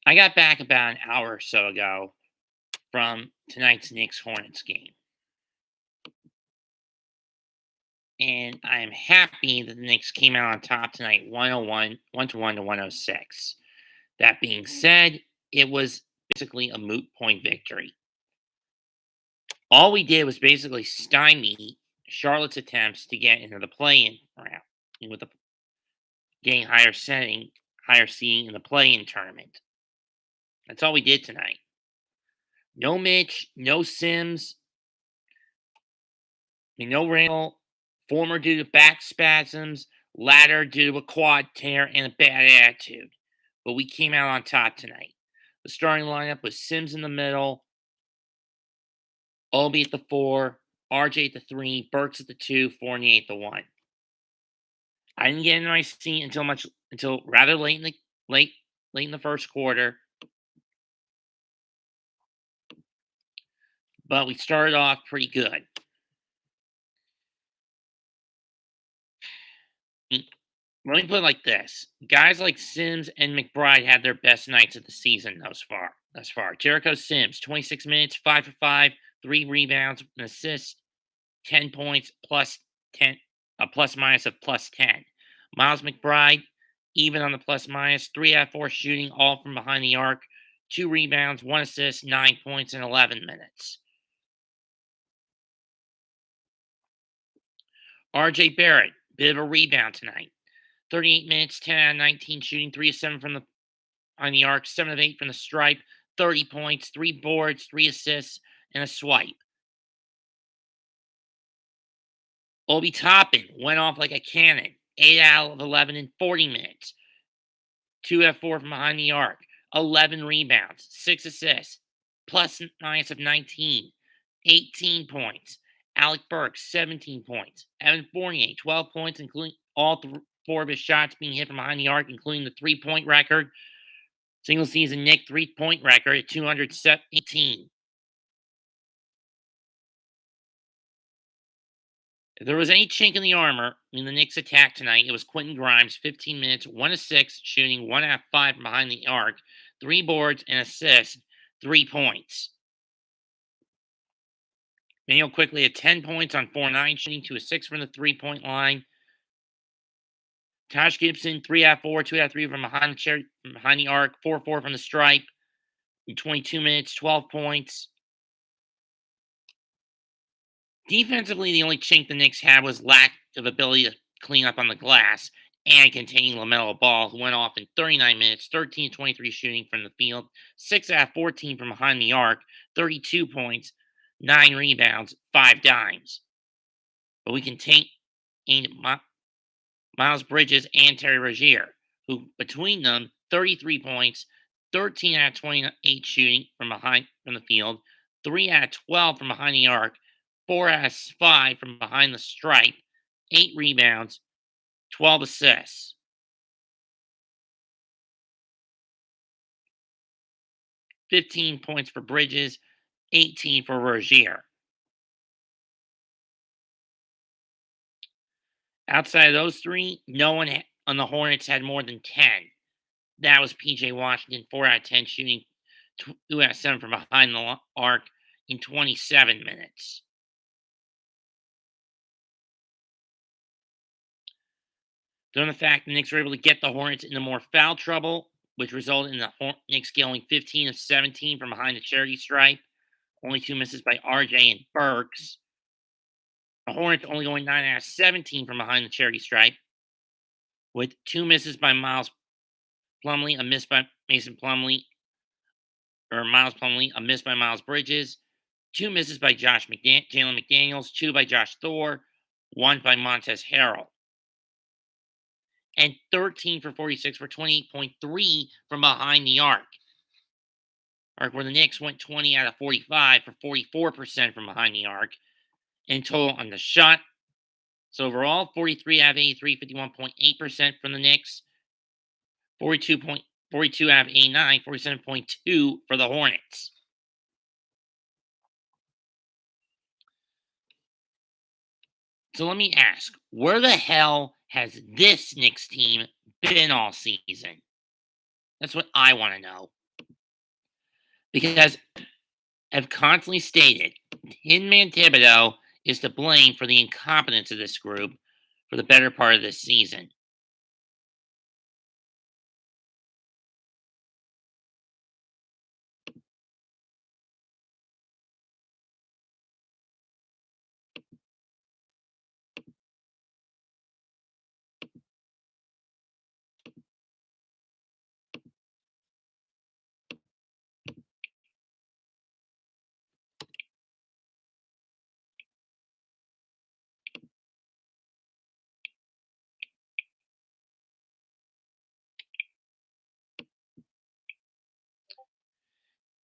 I got back about an hour or so ago from tonight's Knicks Hornets game. And I am happy that the Knicks came out on top tonight 101 to 106. That being said, it was basically a moot point victory. All we did was basically stymie Charlotte's attempts to get into the play-in round, and with the getting higher seeding in the play-in tournament. That's all we did tonight. No Mitch, no Sims, no Randall, former due to back spasms, latter due to a quad tear and a bad attitude. But we came out on top tonight. The starting lineup was Sims in the middle, Obi at the 4, RJ at the 3, Burks at the 2, Fournier at the 1. I didn't get in my seat until rather late in the first quarter. But we started off pretty good. Let me put it like this: guys like Sims and McBride had their best nights of the season thus far. Jericho Sims, 26 minutes, 5 for 5, 3 rebounds, an assist, 10 points, plus 10, a plus minus of plus 10. Miles McBride, even on the plus minus, 3 out of 4 shooting, all from behind the arc, 2 rebounds, 1 assist, 9 points in 11 minutes. RJ Barrett, bit of a rebound tonight. 38 minutes, 10 out of 19 shooting, 3 of 7 from on the arc, 7 of 8 from the stripe, 30 points, 3 boards, 3 assists, and a swipe. Obi Toppin went off like a cannon, 8 out of 11 in 40 minutes, 2 out of 4 from behind the arc, 11 rebounds, 6 assists, plus minus of 19, 18 points. Alec Burks, 17 points. Evan Fournier, 12 points, including all 4 of his shots being hit from behind the arc, including the 3-point record. Single season Nick 3-point record at 218. If there was any chink in the armor in the Knicks' attack tonight, it was Quentin Grimes, 15 minutes, 1 of 6, shooting 1 out of 5 from behind the arc, 3 boards, and assist, 3 points. Manuel quickly had 10 points on 4-9 shooting, 2 of 6 from the 3-point line. Tosh Gibson, 3 out of 4, 2 out of 3 from behind the arc, 4-4 from the stripe. In 22 minutes, 12 points. Defensively, the only chink the Knicks had was lack of ability to clean up on the glass and containing LaMelo Ball, who went off in 39 minutes, 13 23 shooting from the field, 6 out of 14 from behind the arc, 32 points, 9 rebounds, 5 dimes. But we contained Miles Bridges and Terry Rozier, who between them, 33 points, 13 out of 28 shooting from the field, 3 out of 12 from behind the arc, 4 out of 5 from behind the stripe, 8 rebounds, 12 assists. $15 points for Bridges, 18 for Rozier. Outside of those 3, no one on the Hornets had more than 10. That was PJ Washington, 4 out of 10 shooting, 2 out of 7 from behind the arc in 27 minutes. Given the fact the Knicks were able to get the Hornets into more foul trouble, which resulted in the Knicks going 15 of 17 from behind the charity stripe, only 2 misses by RJ and Burks. The Hornets only going 9 out of 17 from behind the charity stripe, with 2 misses by Miles Plumlee, a miss by Mason Plumlee, or Miles Plumlee, a miss by Miles Bridges, 2 misses by Jalen McDaniels, 2 by Josh Thor, 1 by Montez Harrell. And 13 for 46 for 28.3 from behind the arc. Where the Knicks went 20 out of 45 for 44% from behind the arc in total on the shot. So overall, 43 out of 83, 51.8% from the Knicks. 42 out of 89, 47.2 for the Hornets. So let me ask, where the hell has this Knicks team been all season? That's what I want to know. Because I've constantly stated Tin Man Thibodeau is to blame for the incompetence of this group for the better part of this season.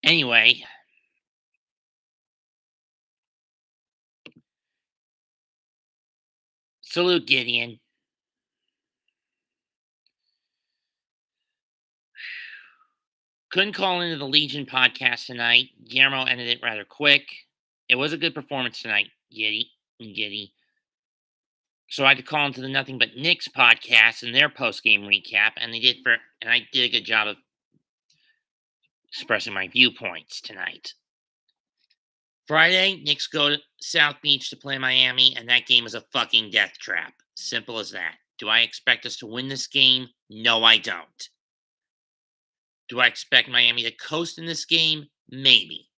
Anyway, salute Gideon. Couldn't call into the Legion podcast tonight. Guillermo ended it rather quick. It was a good performance tonight, Giddy. So I had to call into the Nothing But Knicks podcast and their post game recap, and I did a good job of expressing my viewpoints tonight. Friday, Knicks go to South Beach to play Miami, and that game is a fucking death trap. Simple as that. Do I expect us to win this game? No, I don't. Do I expect Miami to coast in this game? Maybe.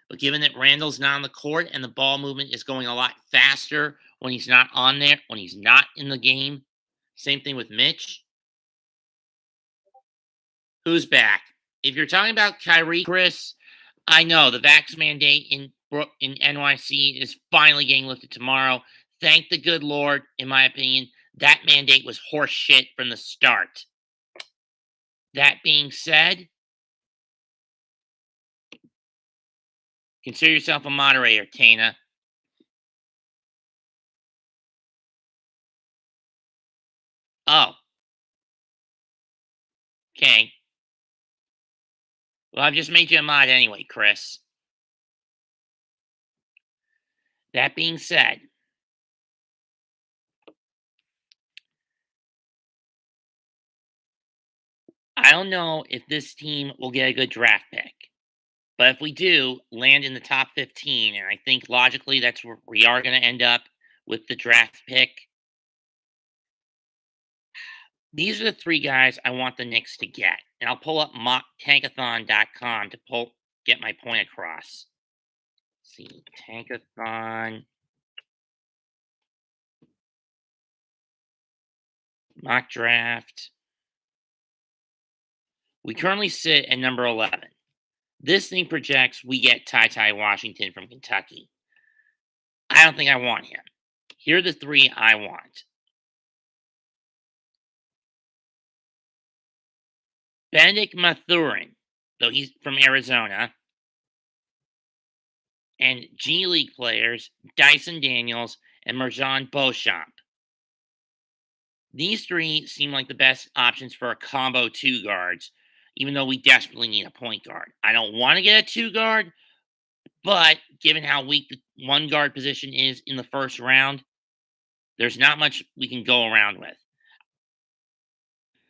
But given that Randall's not on the court and the ball movement is going a lot faster when he's not on there, when he's not in the game, same thing with Mitch. Who's back? If you're talking about Kyrie, Chris, I know the vax mandate in NYC is finally getting lifted tomorrow. Thank the good Lord, in my opinion. That mandate was horse shit from the start. That being said, consider yourself a moderator, Tana. Oh, okay. Well, I've just made you a mod anyway, Chris. That being said, I don't know if this team will get a good draft pick. But if we do land in the top 15, and I think logically that's where we are going to end up with the draft pick, these are the three guys I want the Knicks to get. And I'll pull up tankathon.com to get my point across. Let's see, Tankathon. Mock draft. We currently sit at number 11. This thing projects we get Ty Washington from Kentucky. I don't think I want him. Here are the three I want. Benedict Mathurin, though he's from Arizona, and G League players Dyson Daniels and Merjan Beauchamp. These three seem like the best options for a combo two guards, even though we desperately need a point guard. I don't want to get a two guard, but given how weak the one guard position is in the first round, there's not much we can go around with.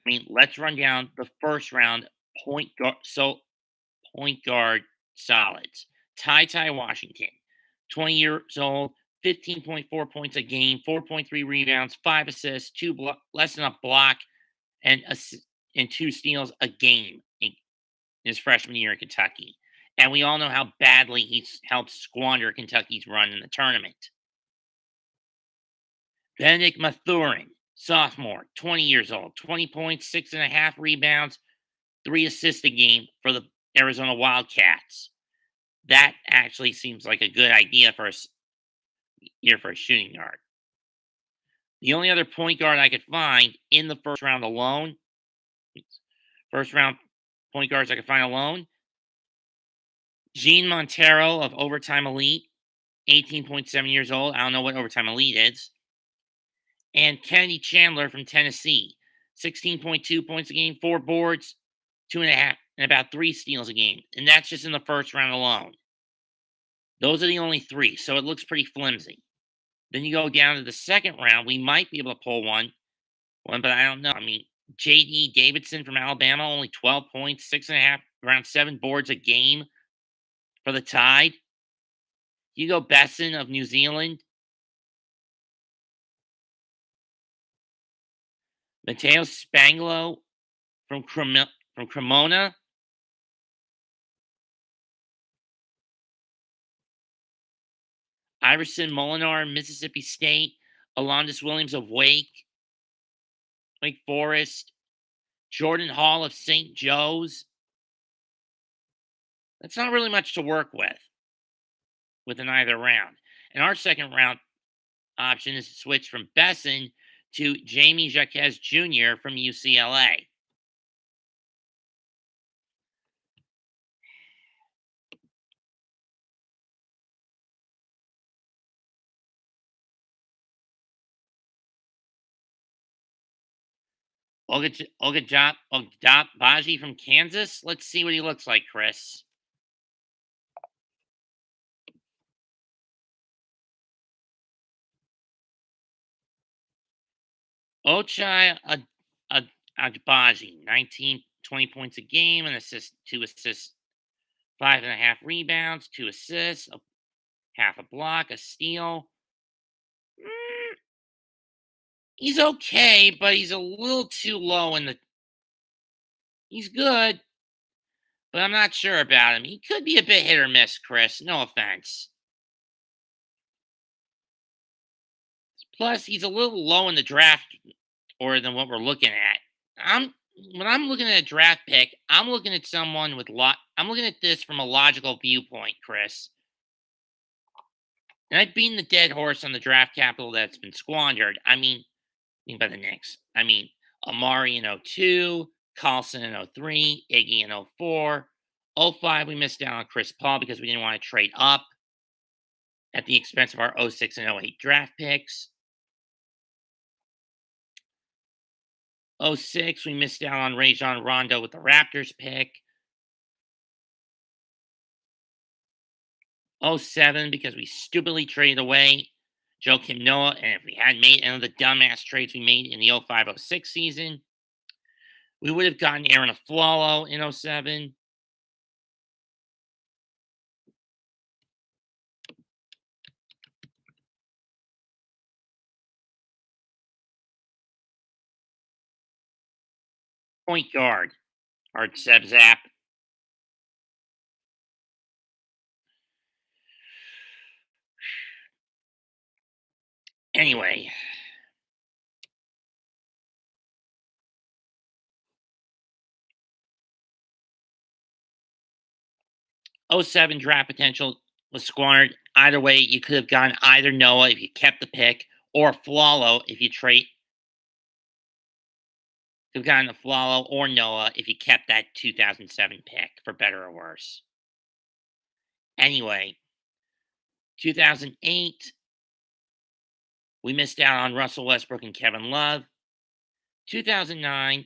I mean, let's run down the first round point guard solids. Ty Washington, 20 years old, 15.4 points a game, 4.3 rebounds, 5 assists, less than a block, and and 2 steals a game in his freshman year in Kentucky. And we all know how badly he's helped squander Kentucky's run in the tournament. Benedict Mathurin, sophomore, 20 years old, 20 points, 6.5 rebounds, 3 assists a game for the Arizona Wildcats. That actually seems like a good idea for a shooting guard. The only other point guard I could find in the first round point guards I could find alone, Gene Montero of Overtime Elite, 18.7 years old. I don't know what Overtime Elite is. And Kennedy Chandler from Tennessee, 16.2 points a game, 4 boards, 2.5, and about 3 steals a game. And that's just in the first round alone. Those are the only three, so it looks pretty flimsy. Then you go down to the second round, we might be able to pull one, but I don't know. I mean, J.D. Davidson from Alabama, only 12 points, 6.5, around 7 boards a game for the Tide. Hugo Besson of New Zealand. Matteo Spanglo from Cremona. Iverson Molinar, Mississippi State. Alondis Williams of Wake Forest. Jordan Hall of St. Joe's. That's not really much to work with in either round. And our second round option is to switch from Besson to Jamie Jaquez Jr. from UCLA. Baji from Kansas. Let's see what he looks like, Chris. Ochai Agbaji, 19, 20 points a game, two assists, 5.5 rebounds, 2 assists, half a block, a steal. Mm, he's okay, but he's a little too low in the. He's good, but I'm not sure about him. He could be a bit hit or miss, Chris. No offense. Plus, he's a little low in the draft or than what we're looking at. I'm when I'm looking at a draft pick, I'm looking at someone with lot. I'm looking at this from a logical viewpoint, Chris. And I've beaten the dead horse on the draft capital that's been squandered. I mean by the Knicks. I mean Amari in '02, Carlson in '03, Iggy in '04. '05 we missed out on Chris Paul because we didn't want to trade up at the expense of our '06 and '08 draft picks. '06 we missed out on Rajon Rondo with the Raptors pick. '07 because we stupidly traded away Joakim Noah, and if we hadn't made any of the dumbass trades we made in the '05-'06 season, we would have gotten Aaron Aflalo in '07. Point guard, Art Sebzap. Anyway, '07 draft potential was squandered. Either way, you could have gotten either Noah if you kept the pick, or Flalo if you trade. Could have gotten Flalo or Noah if you kept that 2007 pick, for better or worse. Anyway, 2008, we missed out on Russell Westbrook and Kevin Love. 2009,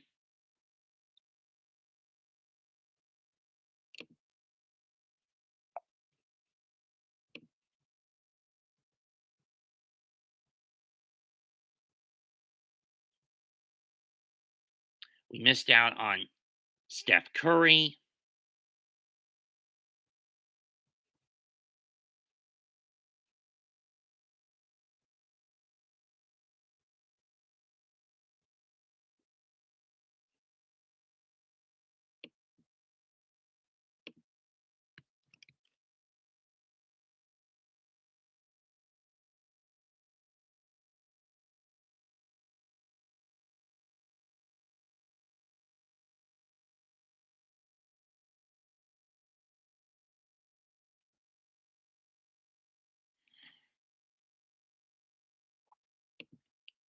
we missed out on Steph Curry.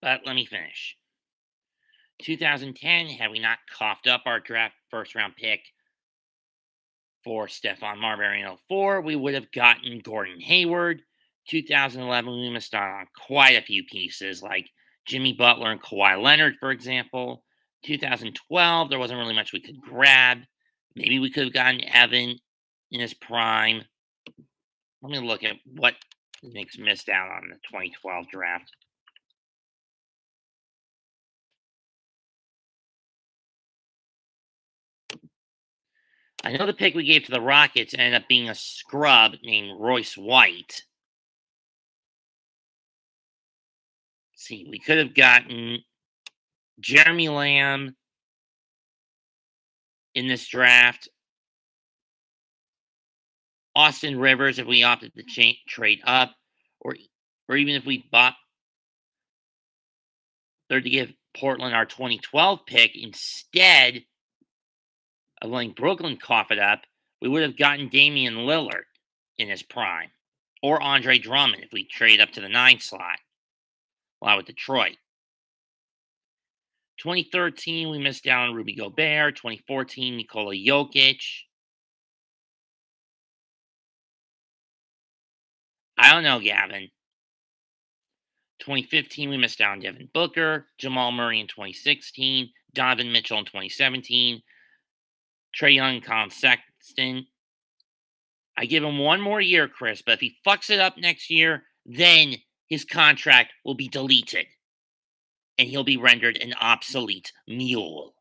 But let me finish. 2010, had we not coughed up our draft first round pick for Stephon Marbury in '04, we would have gotten Gordon Hayward. 2011, we missed out on quite a few pieces like Jimmy Butler and Kawhi Leonard, for example. 2012, there wasn't really much we could grab. Maybe we could have gotten Evan in his prime. Let me look at what the Knicks missed out on the 2012 draft. I know the pick we gave to the Rockets ended up being a scrub named Royce White. Let's see, we could have gotten Jeremy Lamb in this draft, Austin Rivers if we opted to trade up, or or even if we bought or to give Portland our 2012 pick instead of letting Brooklyn cough it up, we would have gotten Damian Lillard in his prime, or Andre Drummond if we trade up to the 9 slot, along with Detroit. 2013, we missed out on Rudy Gobert. 2014, Nikola Jokic. I don't know, Gavin. 2015, we missed out on Devin Booker, Jamal Murray in 2016, Donovan Mitchell in 2017, Trey Young, Colin Sexton. I give him one more year, Chris, but if he fucks it up next year, then his contract will be deleted and he'll be rendered an obsolete mule.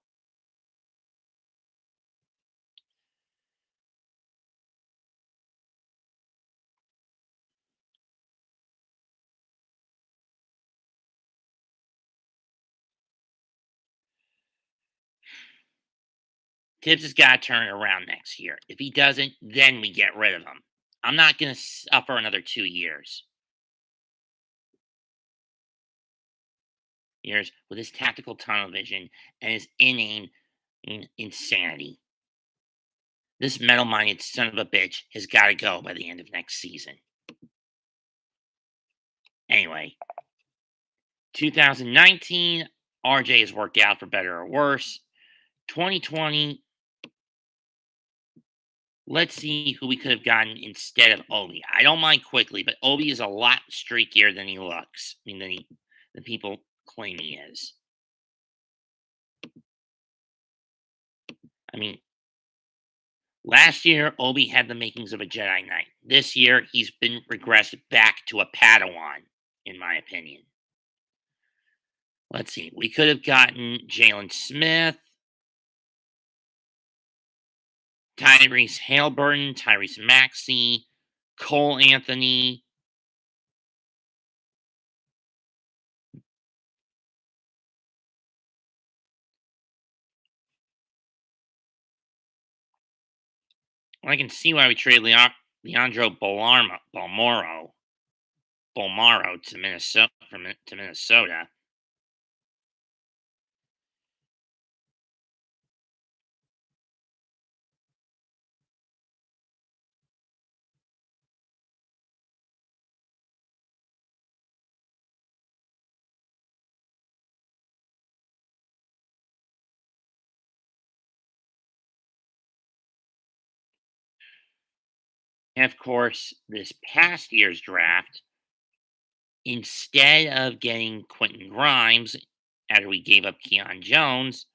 Tibbs has got to turn it around next year. If he doesn't, then we get rid of him. I'm not going to suffer another 2 years. Years with his tactical tunnel vision and his inane insanity. This metal minded son of a bitch has got to go by the end of next season. Anyway, 2019, RJ has worked out for better or worse. 2020, let's see who we could have gotten instead of Obi. I don't mind Quickly, but Obi is a lot streakier than he looks. I mean, than people claim he is. I mean, last year, Obi had the makings of a Jedi Knight. This year, he's been regressed back to a Padawan, in my opinion. Let's see. We could have gotten Jalen Smith, Tyrese Haliburton, Tyrese Maxey, Cole Anthony. I can see why we traded Leandro Bolmaro to Minnesota. And of course, this past year's draft, instead of getting Quentin Grimes after we gave up Keon Jones,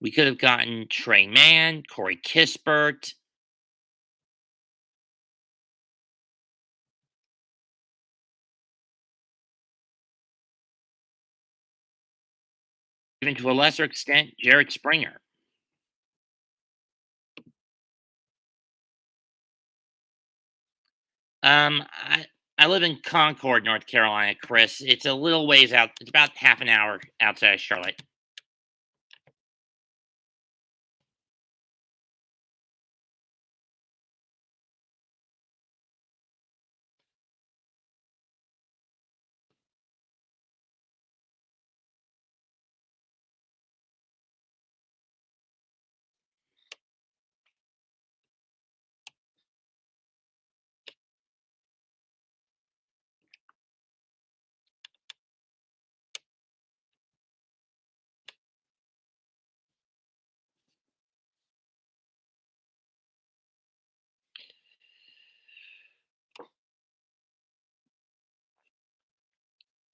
we could have gotten Trey Mann, Corey Kispert, even to a lesser extent, Jared Springer. I live in Concord, North Carolina, Chris. It's a little ways out. It's about half an hour outside of Charlotte.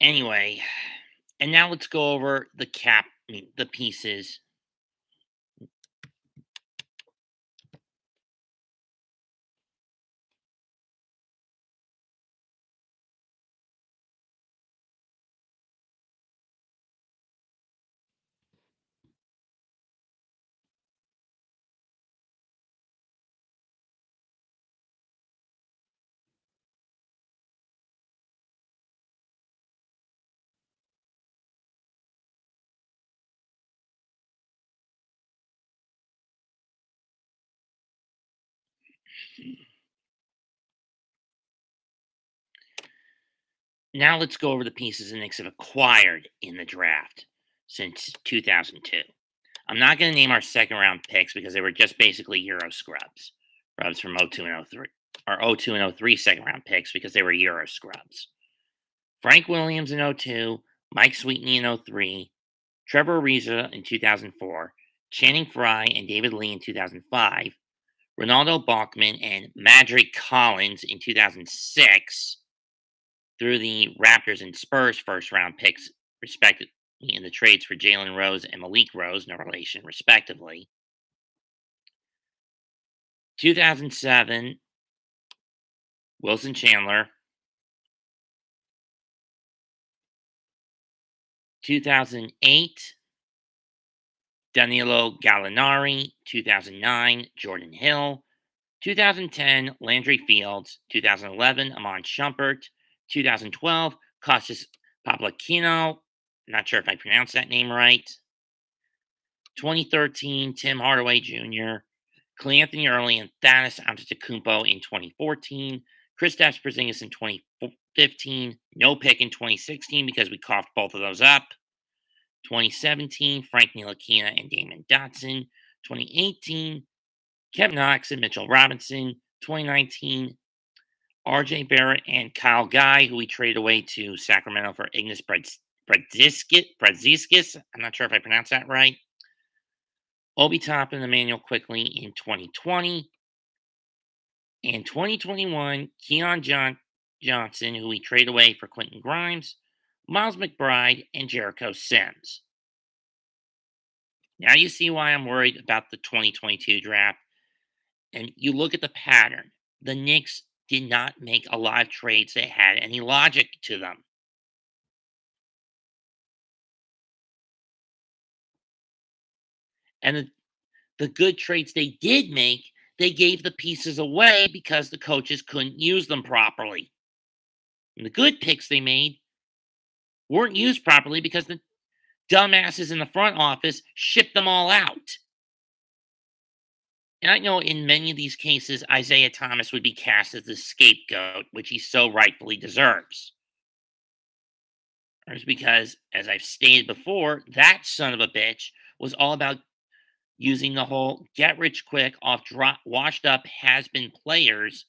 Anyway, and now let's go over the pieces. Now let's go over the pieces the Knicks have acquired in the draft since 2002. I'm not going to name our second round picks because they were just basically Euro scrubs. Scrubs from '02 and '03. Our '02 and '03 second round picks because they were Euro scrubs. Frank Williams in '02, Mike Sweetney in '03, Trevor Ariza in 2004, Channing Frye and David Lee in 2005, Ronaldo Bachman and Madrick Collins in 2006 through the Raptors and Spurs first round picks, respectively, in the trades for Jalen Rose and Malik Rose, no relation, respectively. 2007, Wilson Chandler. 2008, Danilo Gallinari. 2009, Jordan Hill. 2010, Landry Fields. 2011, Amon Shumpert. 2012, Costas Paplakino. Not sure if I pronounced that name right. 2013, Tim Hardaway Jr., Cleanthony Early and Thaddeus Antetokounmpo in 2014, Kristaps Porzingis in 2015, no pick in 2016 because we coughed both of those up. 2017, Frank Ntilikina and Damon Dotson. 2018, Kevin Knox and Mitchell Robinson. 2019, RJ Barrett and Kyle Guy, who we traded away to Sacramento for Ignas Brazdeikis. I'm not sure if I pronounced that right. Obi Toppin and Emmanuel Quickly in 2020. And 2021, Johnson, who we trade away for Quentin Grimes, Miles McBride, and Jericho Sims. Now you see why I'm worried about the 2022 draft. And you look at the pattern. The Knicks did not make a lot of trades that had any logic to them. And the good trades they did make, they gave the pieces away because the coaches couldn't use them properly. And the good picks they made weren't used properly because the dumbasses in the front office shipped them all out. And I know in many of these cases, Isaiah Thomas would be cast as the scapegoat, which he so rightfully deserves. It's because, as I've stated before, that son of a bitch was all about using the whole get rich quick off washed up has been players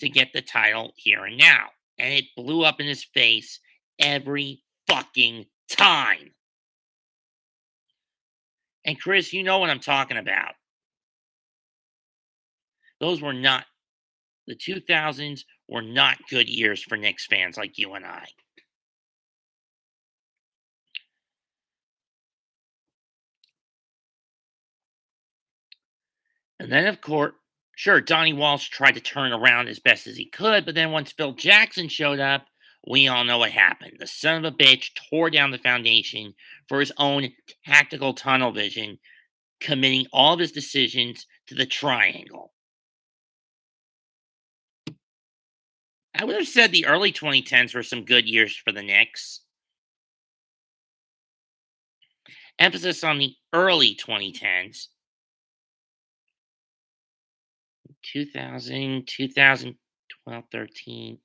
to get the title here and now. And it blew up in his face every fucking time. And Chris, you know what I'm talking about. Those were not, the 2000s were not good years for Knicks fans like you and I. And then, of course, sure, Donnie Walsh tried to turn around as best as he could, but then once Phil Jackson showed up, we all know what happened. The son of a bitch tore down the foundation for his own tactical tunnel vision, committing all of his decisions to the triangle. I would have said the early 2010s were some good years for the Knicks. Emphasis on the early 2010s. 2000, 2012, 13.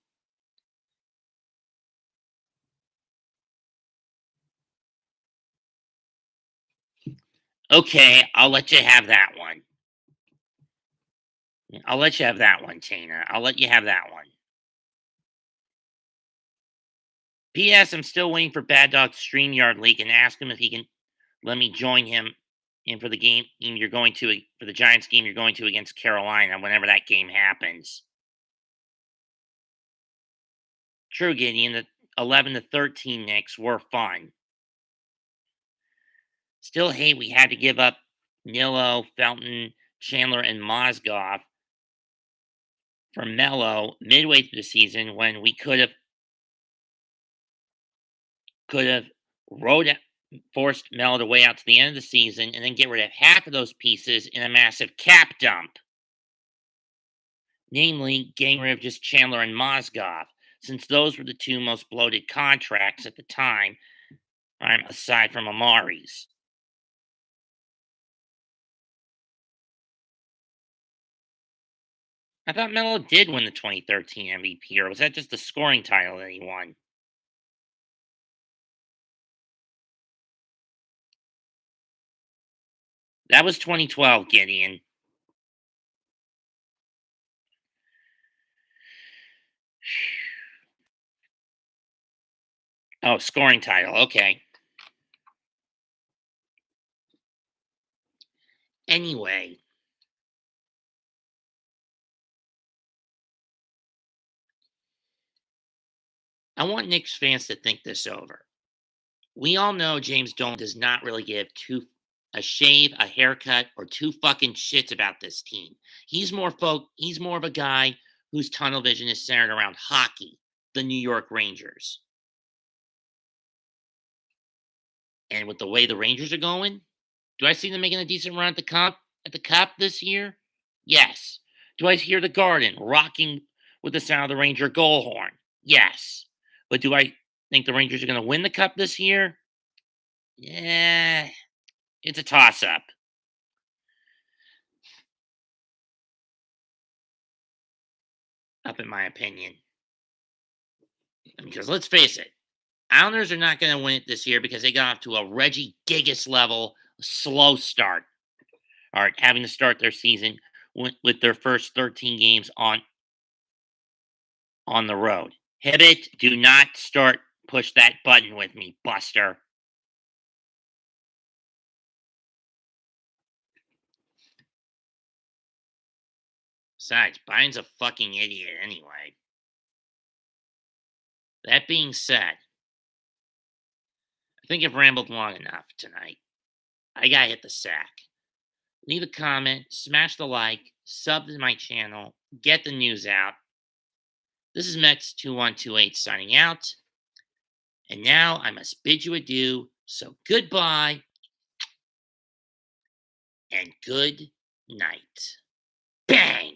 Okay, I'll let you have that one. I'll let you have that one, Tina. I'll let you have that one. P.S. I'm still waiting for Bad Dog StreamYard leak and ask him if he can let me join him in for the game you're going to for the Giants game you're going to against Carolina whenever that game happens. True, Gideon. The 11 to 13 Knicks were fun. Still hate we had to give up Nilo, Felton, Chandler, and Mozgov for Melo midway through the season when we could have rode forced Melo to wait out to the end of the season and then get rid of half of those pieces in a massive cap dump. Namely, getting rid of just Chandler and Mozgov, since those were the two most bloated contracts at the time, aside from Amari's. I thought Melo did win the 2013 MVP, or was that just the scoring title that he won? That was 2012, Gideon. Oh, scoring title. Okay. Anyway, I want Knicks fans to think this over. We all know James Dolan does not really give a shave, a haircut, or two fucking shits about this team. He's more of a guy whose tunnel vision is centered around hockey, the New York Rangers. And with the way the Rangers are going, do I see them making a decent run at the cup this year? Yes. Do I hear the Garden rocking with the sound of the Ranger goal horn? Yes. But do I think the Rangers are going to win the cup this year? Yeah, it's a toss up in my opinion. Because let's face it, Islanders are not going to win it this year because they got off to a Reggie Gigas level slow start. All right, having to start their season with their first 13 games on the road. Hibbit, do not push that button with me, Buster. Besides, Byron's a fucking idiot anyway. That being said, I think I've rambled long enough tonight. I gotta hit the sack. Leave a comment, smash the like, sub to my channel, get the news out. This is Mets2128 signing out. And now I must bid you adieu. So goodbye and good night. Bang!